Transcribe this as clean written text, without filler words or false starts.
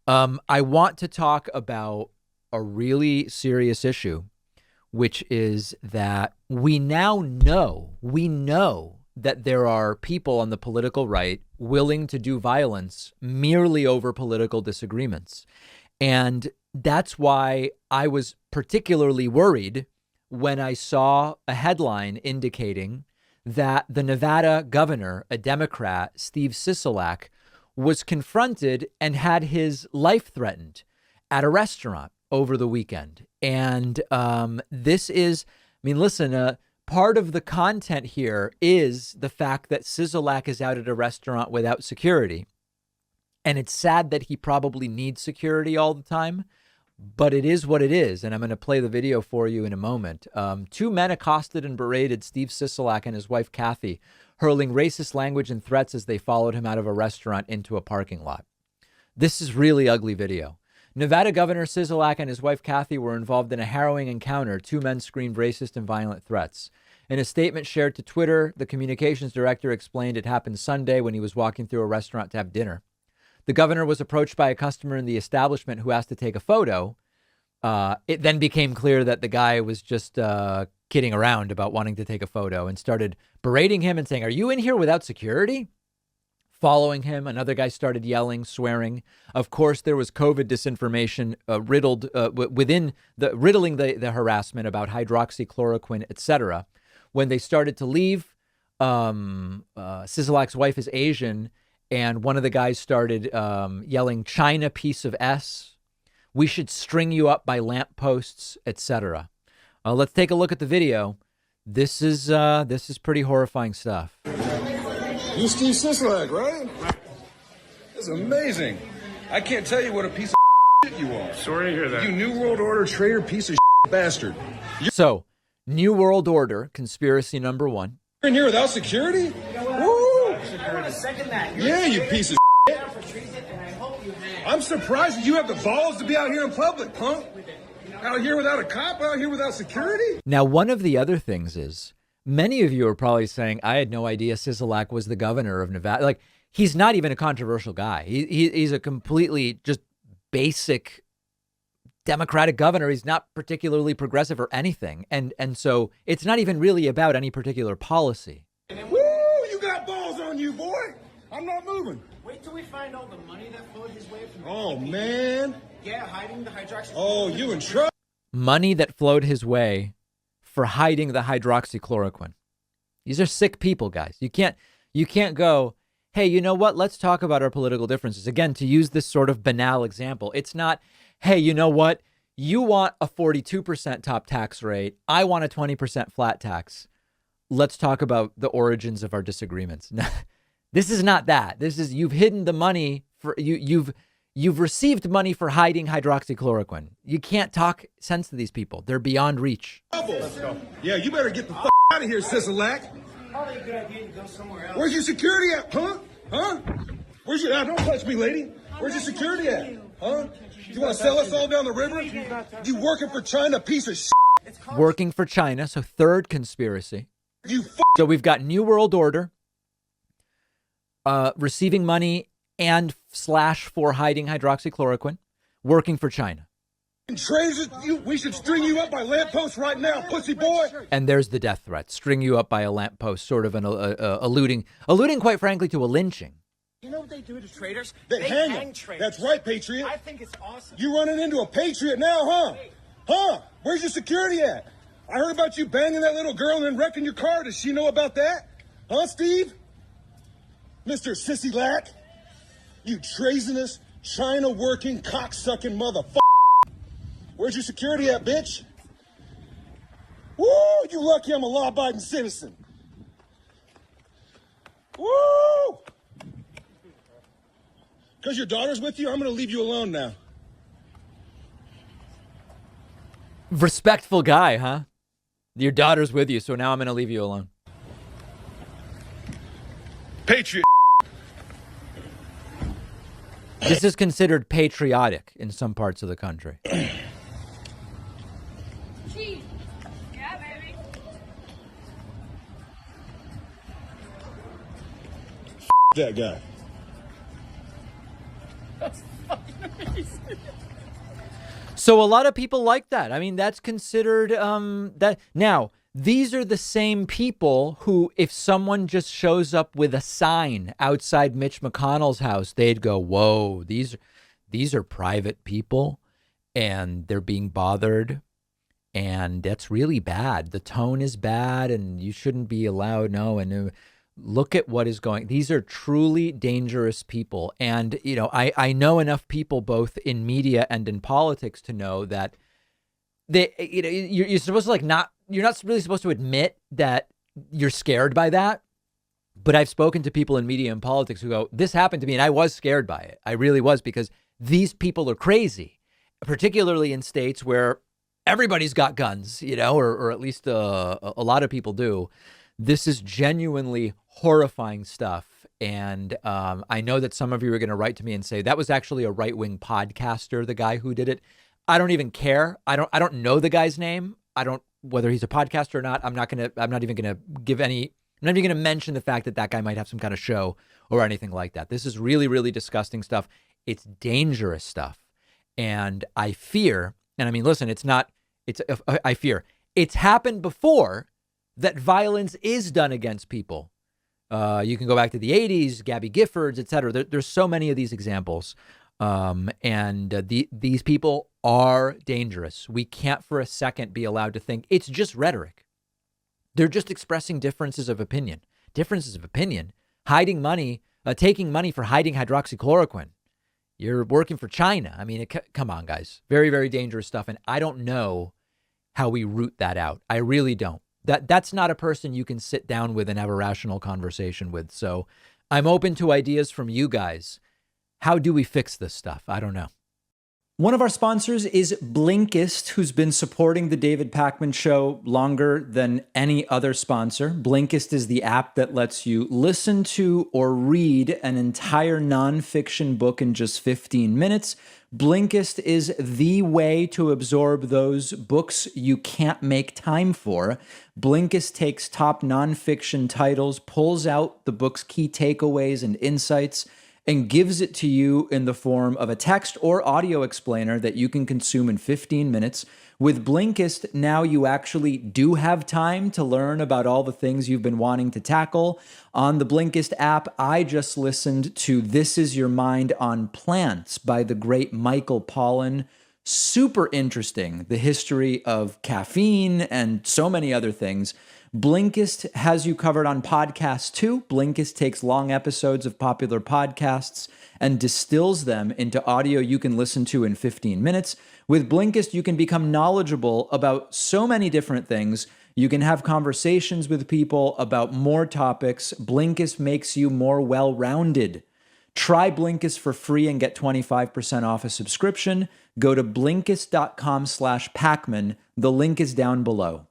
I want to talk about a really serious issue, which is that we know that there are people on the political right willing to do violence merely over political disagreements. And that's why I was particularly worried when I saw a headline indicating that the Nevada governor, a Democrat, Steve Sisolak, was confronted and had his life threatened at a restaurant over the weekend. And this is, I mean, listen, part of the content here is the fact that Sisolak is out at a restaurant without security. And it's sad that he probably needs security all the time, but it is what it is. And I'm going to play the video for you in a moment. Two men accosted and berated Steve Sisolak and his wife, Kathy, hurling racist language and threats as they followed him out of a restaurant into a parking lot. This is really ugly video. Nevada Governor Sisolak and his wife, Kathy, were involved in a harrowing encounter. Two men screamed racist and violent threats. In a statement shared to Twitter, the communications director explained it happened Sunday when he was walking through a restaurant to have dinner. The governor was approached by a customer in the establishment who asked to take a photo. It then became clear that the guy was just kidding around about wanting to take a photo and started berating him and saying, "Are you in here without security?" Following him, another guy started yelling, swearing. Of course, there was COVID disinformation riddling the harassment about hydroxychloroquine, etc. When they started to leave, Sisolak's wife is Asian, and one of the guys started yelling, "China piece of S. We should string you up by lampposts," etc. Let's take a look at the video. This is pretty horrifying stuff. You Steve Sisolak, right? That's amazing. I can't tell you what a piece of shit you are. Sorry to hear that. You New World Order traitor piece of bastard. So, New World Order, conspiracy number one. You're in here without security? Woo! Yeah, you piece of shit. I'm surprised that you have the balls to be out here in public, punk. Out here without a cop, out here without security? Now, one of the other things is, many of you are probably saying, I had no idea Sisolak was the governor of Nevada. Like, he's not even a controversial guy. He's a completely just basic Democratic governor. He's not particularly progressive or anything. And so it's not even really about any particular policy. Woo! You got balls on you, boy. I'm not moving. Wait till we find all the money that flowed his way from... Oh, man. Yeah, hiding the hydroxychloroquine. Oh, you in trouble. Money that flowed his way for hiding the hydroxychloroquine. These are sick people, guys. You can't go, hey, you know what? Let's talk about our political differences. Again, to use this sort of banal example, it's not, hey, you know what? You want a 42% top tax rate. I want a 20% flat tax. Let's talk about the origins of our disagreements. This is not that. This is, you've hidden the money for you've received money for hiding hydroxychloroquine. You can't talk sense to these people. They're beyond reach. Let's go. Yeah, you better get the out of here, Sisolak. Probably a good idea to go somewhere else. Where's your security at, huh? Huh? Where's your... don't touch me, lady. Where's your security at? Huh? You want to sell us all down the river? You working for China, piece of shit. Working for China. So third conspiracy. So we've got New World Order, receiving money and / for hiding hydroxychloroquine, working for China. We should string you up by lampposts right now, pussy boy. And there's the death threat. String you up by a lamppost, sort of an alluding, quite frankly, to a lynching. You know what they do to traitors? They hang traitors. That's right, Patriot. I think it's awesome. You running into a Patriot now, huh? Huh? Where's your security at? I heard about you banging that little girl and then wrecking your car. Does she know about that? Huh, Steve? Mr. Sisolak? You treasonous, China-working, cocksucking motherfucker. Where's your security at, bitch? Woo! You lucky I'm a law-abiding citizen. Woo! Because your daughter's with you, I'm going to leave you alone now. Respectful guy, huh? Your daughter's with you, so now I'm going to leave you alone. Patriot. This is considered patriotic in some parts of the country. Cheese. Yeah, baby. That guy. That's fucking amazing. So a lot of people like that. I mean, that's considered that. Now, these are the same people who, if someone just shows up with a sign outside Mitch McConnell's house, they'd go, whoa, these are private people and they're being bothered. And that's really bad. The tone is bad and you shouldn't be allowed. No. And look at what is going. These are truly dangerous people. And, you know, I know enough people both in media and in politics to know that you're supposed to you're not really supposed to admit that you're scared by that. But I've spoken to people in media and politics who go, this happened to me and I was scared by it. I really was, because these people are crazy, particularly in states where everybody's got guns, you know, or at least a lot of people do. This is genuinely horrifying stuff. And I know that some of you are going to write to me and say that was actually a right-wing podcaster, the guy who did it. I don't even care. I don't know the guy's name. Whether he's a podcaster or not. I'm not even going to mention the fact that guy might have some kind of show or anything like that. This is really, really disgusting stuff. It's dangerous stuff. And I fear, and I mean, listen, I fear it's happened before that violence is done against people. You can go back to the 80s, Gabby Giffords, et cetera. There's so many of these examples. These people are dangerous. We can't for a second be allowed to think it's just rhetoric. They're just expressing differences of opinion. Hiding money, taking money for hiding hydroxychloroquine. You're working for China. I mean, come on, guys. Very, very dangerous stuff. And I don't know how we root that out. I really don't. That's not a person you can sit down with and have a rational conversation with. So I'm open to ideas from you guys. How do we fix this stuff? I don't know. One of our sponsors is Blinkist, who's been supporting the David Pakman Show longer than any other sponsor. Blinkist is the app that lets you listen to or read an entire nonfiction book in just 15 minutes. Blinkist is the way to absorb those books you can't make time for. Blinkist takes top nonfiction titles, pulls out the book's key takeaways and insights, and gives it to you in the form of a text or audio explainer that you can consume in 15 minutes. With Blinkist, now you actually do have time to learn about all the things you've been wanting to tackle. On the Blinkist app, I just listened to This Is Your Mind on Plants by the great Michael Pollan. Super interesting, the history of caffeine and so many other things. Blinkist has you covered on podcasts too. Blinkist takes long episodes of popular podcasts and distills them into audio you can listen to in 15 minutes. With Blinkist, you can become knowledgeable about so many different things. You can have conversations with people about more topics. Blinkist makes you more well-rounded. Try Blinkist for free and get 25% off a subscription. Go to Blinkist.com/Pakman. The link is down below.